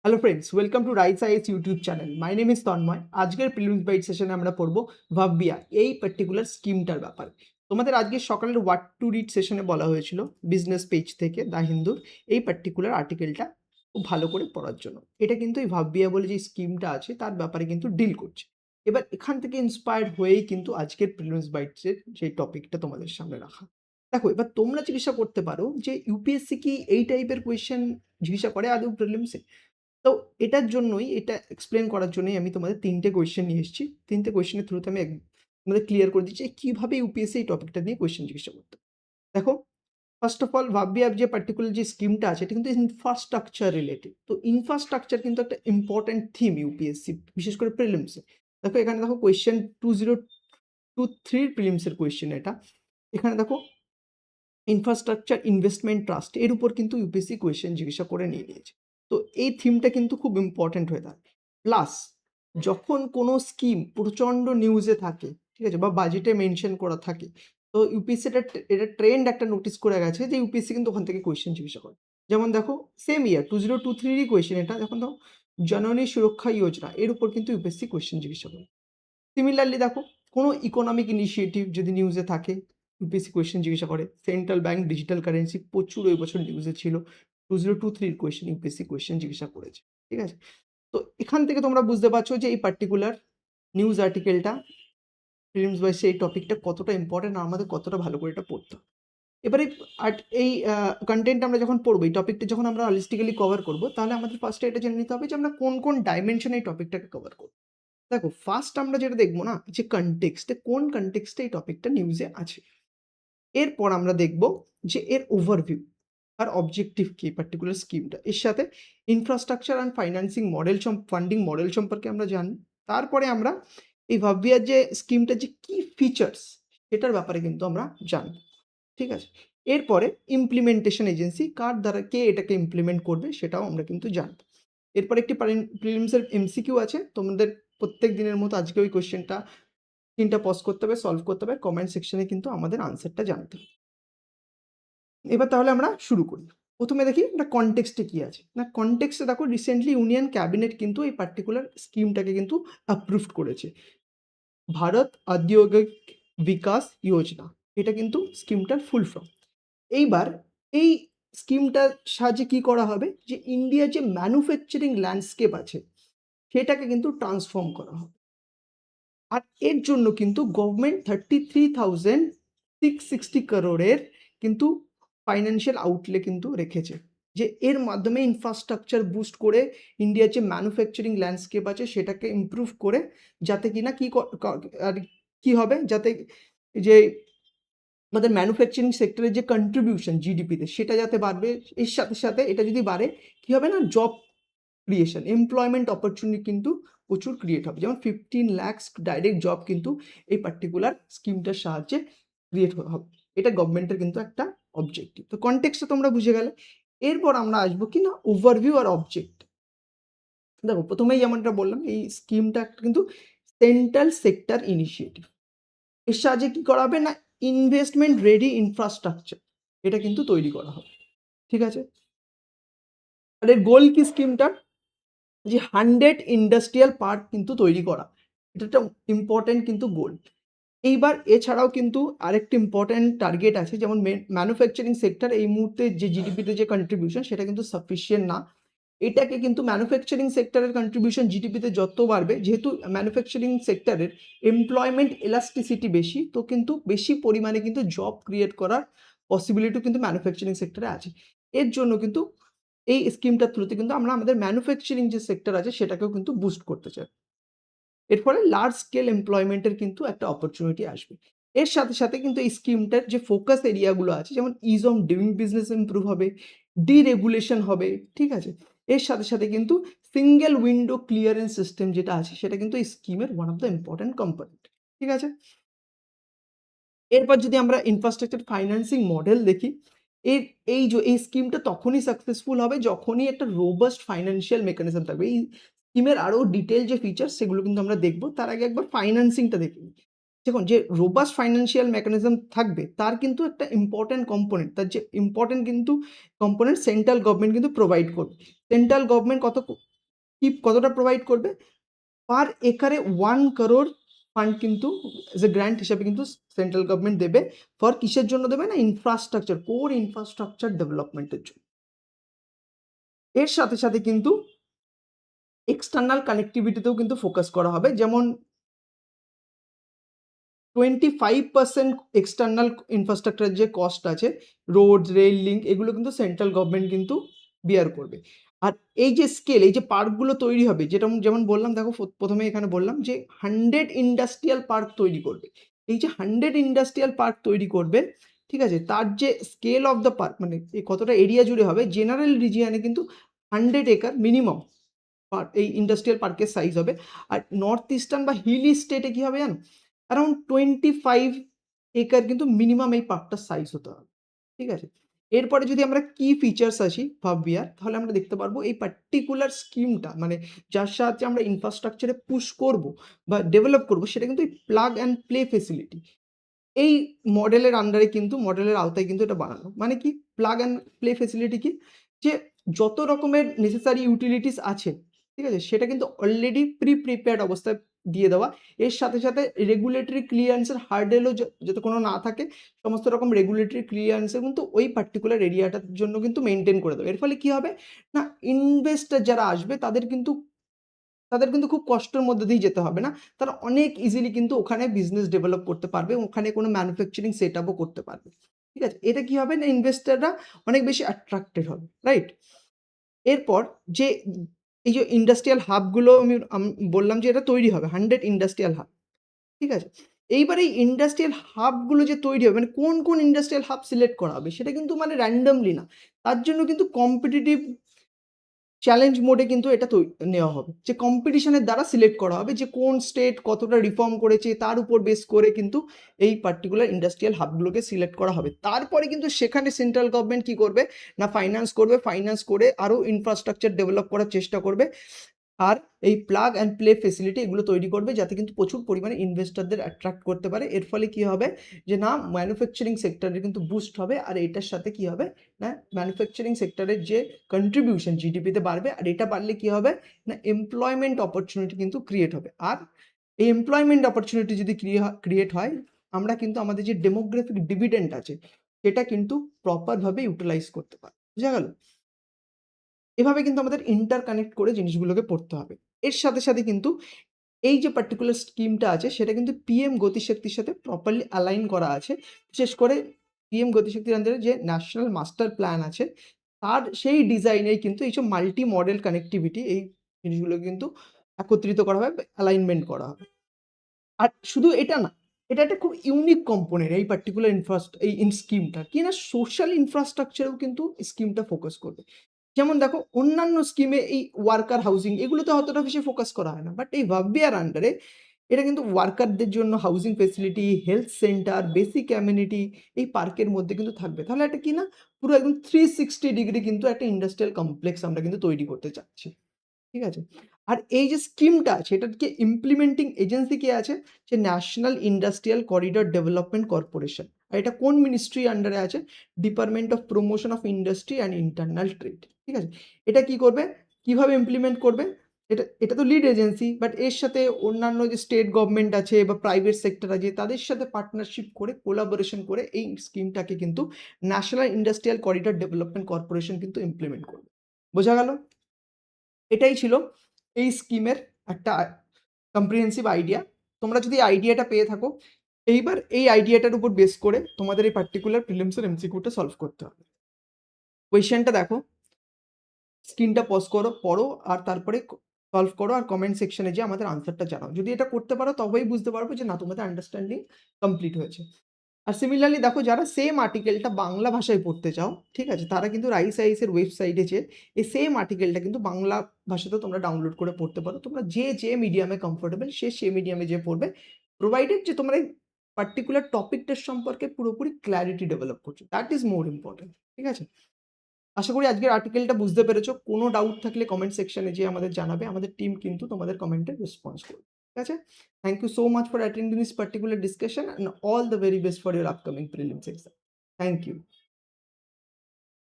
Hello friends, welcome to Rice IAS YouTube channel. My name is Tanmoy. আজকের prelims byte সেশনে আমরা পড়বো ভাব্বিয়া এই পার্টিকুলার স্কিমটার ব্যাপারে। তোমাদের আজকে সকালের হোয়াট টু রিড সেশনে বলা হয়েছিল বিজনেস পেজ থেকে দ্য হিন্দুর এই পার্টিকুলার আর্টিকেলটা খুব ভালো করে পড়ার জন্য। এটা কিন্তু এই ভাব্বিয়া বলে যে স্কিমটা আছে তার ব্যাপারে কিন্তু ডিল করছে। এবার এখান থেকে ইন্সপায়ার্ড হয়েই কিন্তু আজকের প্রিলিমস বাইটসের যে টপিকটা তোমাদের সামনে রাখা। দেখো, এবার তোমরা জিজ্ঞাসা করতে পারো যে ইউপিএসসি কি এই টাইপের কোয়েশ্চেন জিজ্ঞাসা করে আদৌ প্রিলিমসে? তো এটার জন্যই, এটা এক্সপ্লেন করার জন্যই আমি তোমাদের ৩ টে কোয়েশ্চেন নিয়ে এসেছি। ৩ টে কোয়েশ্চেনের থ্রুতে আমি তোমাদের ক্লিয়ার করে দিচ্ছি কিভাবে ইউপিএসসি এই টপিকটা নিয়ে কোয়েশ্চেন জিজ্ঞাসা করতে। দেখো, ফার্স্ট অফ অল ভাববিয়া যে পার্টিকুলার যে স্কিমটা আছে এটা কিন্তু ইনফ্রাস্ট্রাকচার রিলেটেড। তো ইনফ্রাস্ট্রাকচার কিন্তু একটা ইম্পর্টেন্ট থিম ইউপিএসসি, বিশেষ করে প্রিলিমসে। দেখো এখানে দেখো কোয়েশ্চেন 2023 প্রিলিমসের কোয়েশ্চেন এটা। এখানে দেখো ইনফ্রাস্ট্রাকচার ইনভেস্টমেন্ট ট্রাস্ট এর উপর কিন্তু ইউপিএসসি কোয়েশ্চেন জিজ্ঞাসা করে নিয়ে নিয়েছে। তো এই থিমটা কিন্তু খুব ইম্পর্টেন্ট হয়ে থাকে। প্লাস যখন কোনো স্কিম প্রচণ্ড নিউজে থাকে, ঠিক আছে, বা বাজেটে মেনশন করা থাকে, তো ইউপিএসসি এটা ট্রেন্ড একটা নোটিস করে গেছে যে ইউপিএসসি কিন্তু ওখান থেকে কোয়েশ্চেন জিজ্ঞাসা করে। যেমন দেখো সেম ইয়ার 2023 কোয়েশ্চেন এটা, যখন দেখো জননী সুরক্ষা যোজনা এর উপর কিন্তু ইউপিএসসি কোয়েশ্চেন জিজ্ঞাসা করে। সিমিলারলি দেখো কোনো ইকোনমিক ইনিশিয়েটিভ যদি নিউজে থাকে ইউপিএসসি কোয়েশ্চেন জিজ্ঞাসা করে। সেন্ট্রাল ব্যাংক ডিজিটাল কারেন্সি প্রচুর ওই বছর নিউজে ছিল। 2023 কোয়েশ্চেন ইউপিএসসি কোয়েশ্চেন জিজ্ঞাসা করেছে, ঠিক আছে। তো এখান থেকে তোমরা বুঝতে পারছো যে এই পার্টিকুলার নিউজ আর্টিকেলটা প্রিলিমস বা সেই টপিকটা কতটা ইম্পর্টেন্ট আর আমাদের কতটা ভালো করে এটা পড়তে হবে। এবারে এই কন্টেন্ট আমরা যখন পড়বো, এই টপিকটা যখন আমরা হলিস্টিক্যালি কভার করবো, তাহলে আমাদের ফার্স্টে এটা জেনে নিতে হবে যে আমরা কোন কোন ডাইমেনশনে এই টপিকটাকে কভার করবো। দেখো ফার্স্ট আমরা যেটা দেখবো না, যে কনটেক্সটে কোন কনটেক্সটে এই টপিকটা নিউজে আছে। এরপর আমরা দেখব যে এর ওভারভিউ আর অবজেক্টিভ কি পার্টিকুলার স্কিমটা। এর সাথে infrastructure and financing model funding model সম্পর্কে আমরা জানি। তারপরে আমরা এই ভাববিয়ার যে স্কিমটা যে কি ফিচার্স সেটার ব্যাপারে কিন্তু আমরা জানব, ঠিক আছে। এরপরে ইমপ্লিমেন্টেশন এজেন্সি কার দ্বারা, কে এটাকে ইমপ্লিমেন্ট করবে সেটাও আমরা কিন্তু জানব। এরপর একটি প্রিলিমসের এমসিকিউ আছে তোমাদের প্রত্যেক দিনের মতো আজকে ওই কোয়েশ্চেনটা 3টা পজ করতে হবে, সলভ করতে হবে, কমেন্ট সেকশনে কিন্তু আমাদের আনসারটা জানতে হবে। এবার তাহলে আমরা শুরু করি। প্রথমে দেখি একটা কনটেক্সটে কি আছে না। কনটেক্সটে দেখো রিসেন্টলি ইউনিয়ন ক্যাবিনেট কিন্তু এই পার্টিকুলার স্কিমটাকে কিন্তু অ্যাপ্রুভ করেছে। ভারত ঔদ্যোগিক বিকাশ যোজনা, এটা কিন্তু স্কিমটার ফুল ফর্ম। এইবার এই স্কিমটার সাহায্যে কি করা হবে, যে ইন্ডিয়ার যে ম্যানুফ্যাকচারিং ল্যান্ডস্কেপ আছে সেটাকে কিন্তু ট্রান্সফর্ম করা হবে। আর এর জন্য কিন্তু গভর্নমেন্ট 33,660 crore কিন্তু ফাইন্যান্সিয়াল আউটলে কিন্তু রেখেছে, যে এর মাধ্যমে ইনফ্রাস্ট্রাকচার বুস্ট করে ইন্ডিয়ার যে ম্যানুফ্যাকচারিং ল্যান্ডস্কেপ আছে সেটাকে ইমপ্রুভ করে, যাতে কিনা আর কি হবে, যাতে যে আমাদের ম্যানুফ্যাকচারিং সেক্টরের যে কন্ট্রিবিউশন জিডিপিতে সেটা যাতে বাড়বে। এর সাথে সাথে এটা যদি বাড়ে কি হবে না, জব ক্রিয়েশন, এমপ্লয়মেন্ট অপরচুনিটি কিন্তু প্রচুর ক্রিয়েট হবে। যেমন 15 lakhs ডাইরেক্ট জব কিন্তু এই পার্টিকুলার স্কিমটার সাহায্যে ক্রিয়েট হবে। এটা গভর্নমেন্টের কিন্তু একটা অবজেক্টিভ। তো কনটেক্সটটা তোমরা বুঝে গেলে। এরপর আমরা আসবো কি না ওভারভিউ আর অবজেক্ট। দেখো প্রথমেই যেমনটা বললাম, এই স্কিমটা কিন্তু সেন্ট্রাল সেক্টর ইনিশিয়েটিভ। এর সাহায্যে কি করা হবে না, ইনভেস্টমেন্ট রেডি ইনফ্রাস্ট্রাকচার এটা কিন্তু তৈরি করা হবে, ঠিক আছে। আর এর গোল কি স্কিমটার, যে 100 ইন্ডাস্ট্রিয়াল পার্ক কিন্তু তৈরি করা। এটা একটা ইম্পর্টেন্ট কিন্তু গোল। এইবার এছাড়াও কিন্তু আরেকটি ইম্পর্টেন্ট টার্গেট আছে, যেমন ম্যানুফ্যাকচারিং সেক্টর এই মুহূর্তে যে জিডিপিতে যে কন্ট্রিবিউশন সেটা কিন্তু সাফিসিয়েন্ট না। এটাকে কিন্তু ম্যানুফ্যাকচারিং সেক্টরের কন্ট্রিবিউশন জিডিপিতে যত বাড়বে, যেহেতু ম্যানুফ্যাকচারিং সেক্টরের এমপ্লয়মেন্ট এলাস্টিসিটি বেশি, তো কিন্তু বেশি পরিমাণে কিন্তু জব ক্রিয়েট করার পসিবিলিটিও কিন্তু ম্যানুফ্যাকচারিং সেক্টরে আছে। এর জন্য কিন্তু এই স্কিমটার থ্রুতে কিন্তু আমরা আমাদের ম্যানুফ্যাকচারিং যে সেক্টর আছে সেটাকেও কিন্তু বুস্ট করতে চাই। এর ফলে লার্জ স্কেল এমপ্লয়মেন্টের কিন্তু একটা অপরচুনিটি আসবে। এর সাথে সাথে কিন্তু এই স্কিমটার যে ফোকাস এরিয়াগুলো আছে, যেমন is of doing business improve হবে, ডিরেগুলেশন হবে, ঠিক আছে। এর সাথে সাথে কিন্তু সিঙ্গেল উইন্ডো ক্লিয়ারেন্স সিস্টেম যেটা আছে সেটা কিন্তু এই স্কিমের one of the important component, ঠিক আছে। এরপর যদি আমরা ইনফ্রাস্ট্রাকচার ফাইন্যান্সিং মডেল দেখি, এর এই স্কিমটা তখনই সাকসেসফুল হবে যখনই একটা রোবাস্ট ফাইন্যান্সিয়াল মেকানিজম থাকবে। এই স্কিমের আরও ডিটেল যে ফিচার্স সেগুলো কিন্তু আমরা দেখব। তার আগে একবার ফাইন্যান্সিংটা দেখে নিই। দেখুন, যে রোবাস্ট ফাইন্যান্সিয়াল মেকানিজম থাকবে তার কিন্তু একটা ইম্পর্টেন্ট কম্পোনেন্ট, তার যে ইম্পর্টেন্ট কিন্তু কম্পোনেন্ট সেন্ট্রাল গভর্নমেন্ট কিন্তু প্রোভাইড করবে। সেন্ট্রাল গভর্নমেন্ট কত কি কতটা প্রোভাইড করবে? পার একরে 1 crore ফান্ড কিন্তু এজ এ গ্র্যান্ট হিসাবে কিন্তু সেন্ট্রাল গভর্নমেন্ট দেবে। ফর কিসের জন্য দেবে? না ইনফ্রাস্ট্রাকচার, কোর ইনফ্রাস্ট্রাকচার ডেভেলপমেন্টের জন্য। এর সাথে, সাথে কিন্তু এক্সটার্নাল কানেক্টিভিটিতেও কিন্তু ফোকাস করা হবে। যেমন 25% এক্সটার্নাল ইনফ্রাস্ট্রাকচার যে কস্ট আছে, রোড, রেল লিঙ্ক এগুলো কিন্তু সেন্ট্রাল গভর্নমেন্ট কিন্তু বিয়ার করবে। আর এই যে স্কেল, এই যে পার্কগুলো তৈরি হবে, যেটা যেমন বললাম, দেখো প্রথমে এখানে বললাম যে 100 ইন্ডাস্ট্রিয়াল পার্ক তৈরি করবে। এই যে 100 ইন্ডাস্ট্রিয়াল পার্ক তৈরি করবে, ঠিক আছে, তার যে স্কেল অফ দ্য পার্ক মানে কতটা এরিয়া জুড়ে হবে, জেনারেল রিজিয়নে কিন্তু 100 একর মিনিমাম এই ইন্ডাস্ট্রিয়াল পার্কের সাইজ হবে। আর নর্থ ইস্টার্ন বা হিলি স্টেটে কি হবে জানো? অ্যারাউন্ড 25 একর কিন্তু মিনিমাম এই পার্কটার সাইজ হতে হবে। ঠিক আছে? এরপরে যদি আমরা কি ফিচার্স আসি ভাববিয়ার, তাহলে আমরা দেখতে পারবো এই পার্টিকুলার স্কিমটা মানে যার সাহায্যে আমরা ইনফ্রাস্ট্রাকচারে পুশ করব বা ডেভেলপ করব, সেটা কিন্তু এই প্লাগ অ্যান্ড প্লে ফেসিলিটি। এই মডেলের আন্ডারে কিন্তু মডেলের আওতায় কিন্তু এটা বানানো। মানে কি? প্লাগ অ্যান্ড প্লে ফেসিলিটি কি? যে যত রকমের নেসেসারি ইউটিলিটিস আছে, ঠিক আছে? সেটা কিন্তু অলরেডি প্রিপেয়ার্ড অবস্থায় দিয়ে দেওয়া। এর সাথে, সাথে রেগুলেটরি ক্লিয়ারেন্সের হার্ডেলও যাতে কোনো না থাকে, সমস্ত রকম রেগুলেটরি ক্লিয়ারেন্সও কিন্তু ওই পার্টিকুলার এরিয়াটার জন্য কিন্তু মেইনটেইন করে দেওয়া। এর ফলে কি হবে? না ইনভেস্টর যারা আসবে তাদের কিন্তু খুব কষ্টের মধ্যে দিয়ে যেতে হবে না। তারা অনেক ইজিলি কিন্তু ওখানে বিজনেস ডেভেলপ করতে পারবে। ওখানে কোনো ম্যানুফ্যাকচারিং সেটআপও করতে পারবে। ঠিক আছে? এটা কি হবে? না ইনভেস্টররা অনেক বেশি অ্যাট্রাক্টেড হবে। রাইট? এরপর যে এই যে ইন্ডাস্ট্রিয়াল হাবগুলো বললাম যে এটা তৈরি হবে 100 ইন্ডাস্ট্রিয়াল হাব। ঠিক আছে? এইবার এই ইন্ডাস্ট্রিয়াল হাবগুলো যে তৈরি হবে মানে কোন ইন্ডাস্ট্রিয়াল হাব সিলেক্ট করা হবে সেটা কিন্তু মানে র‍্যান্ডমলি না। তার জন্য কিন্তু কম্পিটিটিভ চ্যালেঞ্জ মোডে কিন্তু এটা নেওয়া হবে। যে কম্পিটিশনের দ্বারা সিলেক্ট করা হবে যে কোন স্টেট কতটা রিফর্ম করেছে তার উপর বেস করে কিন্তু এই পার্টিকুলার ইন্ডাস্ট্রিয়াল হাবগুলোকে সিলেক্ট করা হবে। তারপরে কিন্তু সেখানে সেন্ট্রাল গভর্নমেন্ট কি করবে? না ফাইন্যান্স করে আরো ইনফ্রাস্ট্রাকচার ডেভেলপ করার চেষ্টা করবে। আর এই প্লাগ অ্যান্ড প্লে ফেসিলিটি এগুলো তৈরি করবে যাতে কিন্তু প্রচুর পরিমাণে ইনভেস্টরদের অ্যাট্রাক্ট করতে পারে। এর ফলে কি হবে? যে না ম্যানুফ্যাকচারিং সেক্টরে কিন্তু বুস্ট হবে। আর এটার সাথে কি হবে? না ম্যানুফ্যাকচারিং সেক্টরের যে কন্ট্রিবিউশন জিডিপিতে বাড়বে। আর এটা বাড়লে কি হবে? না এমপ্লয়মেন্ট অপরচুনিটি কিন্তু ক্রিয়েট হবে। আর এই এমপ্লয়মেন্ট অপরচুনিটি যদি ক্রিয়েট হয়, আমরা কিন্তু আমাদের যে ডেমোগ্রাফিক ডিভিডেন্ড আছে সেটা কিন্তু প্রপারভাবে ইউটিলাইজ করতে পারব। বুঝা গেল? এভাবে কিন্তু আমাদের ইন্টারকানেক্ট করে জিনিসগুলোকে পড়তে হবে। এর সাথে, সাথে কিন্তু এই যে পার্টিকুলার স্কিমটা আছে সেটা কিন্তু পিএম গতিশক্তির সাথে প্রপারলি অ্যালাইন করা আছে। বিশেষ করে পিএম গতিশক্তির আন্ডারে যে ন্যাশনাল মাস্টার প্ল্যান আছে, তার সেই ডিজাইনেই কিন্তু এইসব মাল্টি মডেল কানেক্টিভিটি এই জিনিসগুলো কিন্তু একত্রিত করা হবে, অ্যালাইনমেন্ট করা হবে। আর শুধু এটা না, এটা একটা খুব ইউনিক কম্পোনেন্ট এই পার্টিকুলার স্কিমটা। কি না সোশ্যাল ইনফ্রাস্ট্রাকচারেও কিন্তু স্কিমটা ফোকাস করবে। যেমন দেখো অন্যান্য স্কিমে এই ওয়ার্কার হাউজিং এগুলোতে অতটা বেশি ফোকাস করা হয় না। বাট এই ভাববিয়ার আন্ডারে এটা কিন্তু ওয়ার্কারদের জন্য housing facility, health centre, basic amenity এই পার্কের মধ্যে কিন্তু থাকবে। তাহলে এটা কি না পুরো একদম 360 ডিগ্রি কিন্তু একটা ইন্ডাস্ট্রিয়াল কমপ্লেক্স আমরা কিন্তু তৈরি করতে চাচ্ছি। ঠিক আছে? আর এই যে স্কিমটা আছে এটাকে ইমপ্লিমেন্টিং এজেন্সি কে আছে? যে National Industrial Corridor Development Corporation. আর এটা কোন মিনিস্ট্রি আন্ডারে আছে? Department of Promotion of Industry and Internal Trade. ঠিক আছে? এটা কি করবে? কিভাবে ইমপ্লিমেন্ট করবে? এটা তো লিড এজেন্সি, বাট এর সাথে অন্যান্য যে স্টেট গভর্নমেন্ট আছে বা প্রাইভেট সেক্টর আছে তাদের সাথে পার্টনারশিপ করে কোলাবোরেশন করে এই স্কিমটাকে কিন্তু national Industrial Corridor Development corporation কিন্তু ইমপ্লিমেন্ট করবে। বোঝা গেল? এটাই ছিল এই স্কিমের একটা কম্প্রিহেন্সিভ আইডিয়া। তোমরা যদি আইডিয়াটা পেয়ে থাকো, এইবার এই আইডিয়াটার উপর বেস করে তোমাদের এই পার্টিকুলার প্রিলিমসের এমসিকিউটা সলভ করতে হবে। কোয়েশ্চেনটা দেখো, স্ক্রিনটা পজ করো, পড়ো আর তারপরে সলভ করো আর কমেন্ট সেকশনে যেয়ে আমাদের আনসারটা জানাও। যদি এটা করতে পারো তবেই বুঝতে পারবো যে না তোমাদের আন্ডারস্ট্যান্ডিং কমপ্লিট হয়েছে। আর সিমিলারলি দেখো যারা সেম আর্টিকেলটা বাংলা ভাষায় পড়তে চাও, ঠিক আছে? তারা কিন্তু রাইস আইএস এর ওয়েবসাইটে যেয়ে এই সেম আর্টিকেলটা কিন্তু বাংলা ভাষাতেও তোমরা ডাউনলোড করে পড়তে পারো। তোমরা যে মিডিয়ামে কমফোর্টেবল সে মিডিয়ামে যেয়ে পড়বে। প্রোভাইডেড যে তোমরা এই পার্টিকুলার টপিকটার সম্পর্কে পুরোপুরি ক্ল্যারিটি ডেভেলপ করছো। That is more important. ঠিক আছে? আশা করি আজকের আর্টিকেলটা বুঝতে পেরেছো। কোনো ডাউট থাকলে কমেন্ট সেকশনে যেয়ে আমাদের জানাবে। আমাদের টিম কিন্তু তোমাদের কমেন্টের রেসপন্স করবে। ঠিক আছে? Thank you so much for attending this particular discussion and all the very best for your upcoming prelims exam. Thank you.